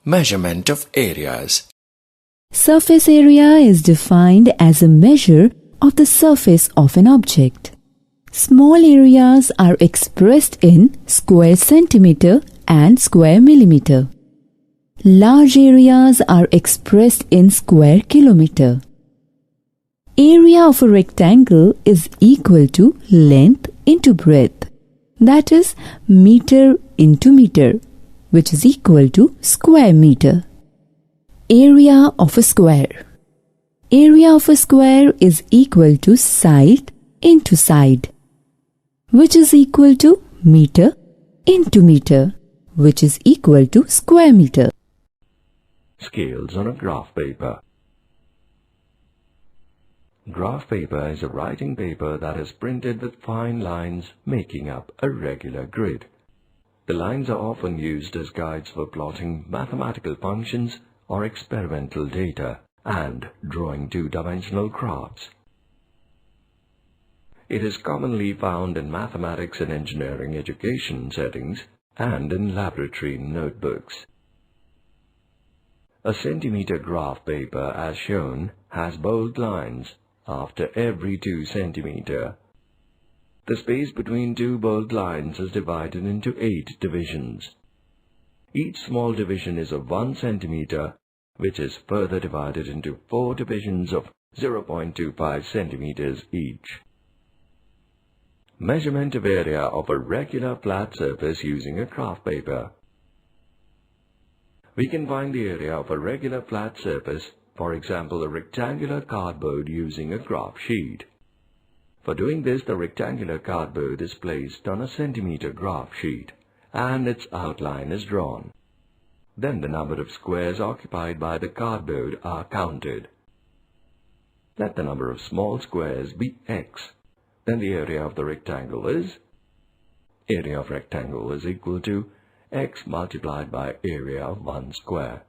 Measurement of areas. Surface area is defined as a measure of the surface of an object. Small areas are expressed in square centimeter and square millimeter. Large areas are expressed in square kilometer. Area of a rectangle is equal to length into breadth, that is meter into meter, which is equal to square meter. Area of a square. Area of a square is equal to side into side, which is equal to meter into meter, which is equal to square meter. Scales on a graph paper. Graph paper is a writing paper that is printed with fine lines making up a regular grid. The lines are often used as guides for plotting mathematical functions or experimental data and drawing two-dimensional graphs. It is commonly found in mathematics and engineering education settings and in laboratory notebooks. A centimeter graph paper, as shown, has bold lines after every 2 centimeter. The space between two bold lines is divided into 8 divisions. Each small division is of 1 centimeter, which is further divided into 4 divisions of 0.25 centimeters each. Measurement of area of a regular flat surface using a graph paper. We can find the area of a regular flat surface, for example a rectangular cardboard, using a graph sheet. For doing this, the rectangular cardboard is placed on a centimeter graph sheet and its outline is drawn. Then the number of squares occupied by the cardboard are counted. Let the number of small squares be x. Then the area of the rectangle is, area of rectangle is equal to x multiplied by area of 1 square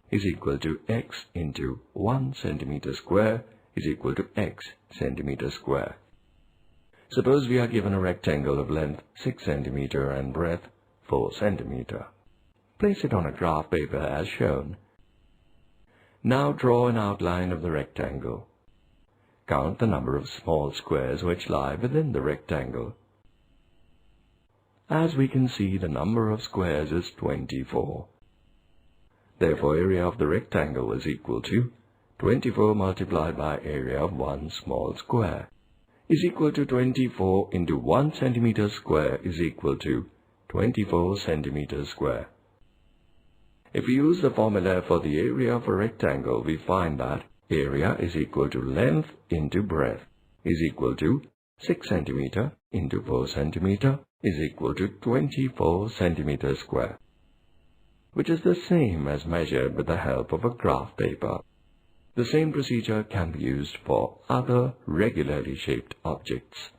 is equal to x into 1 centimeter square is equal to x centimeter square. Suppose we are given a rectangle of length 6 centimeter and breadth 4 centimeter. Place it on a graph paper as shown. Now draw an outline of the rectangle. Count the number of small squares which lie within the rectangle. As we can see, the number of squares is 24. Therefore, area of the rectangle is equal to 24 multiplied by area of 1 small square is equal to 24 into 1 centimeter square is equal to 24 centimeters square. If we use the formula for the area of a rectangle, we find that area is equal to length into breadth is equal to 6 centimeter into 4 centimeter is equal to 24 centimeters square, which is the same as measured with the help of a graph paper. The same procedure can be used for other regularly shaped objects.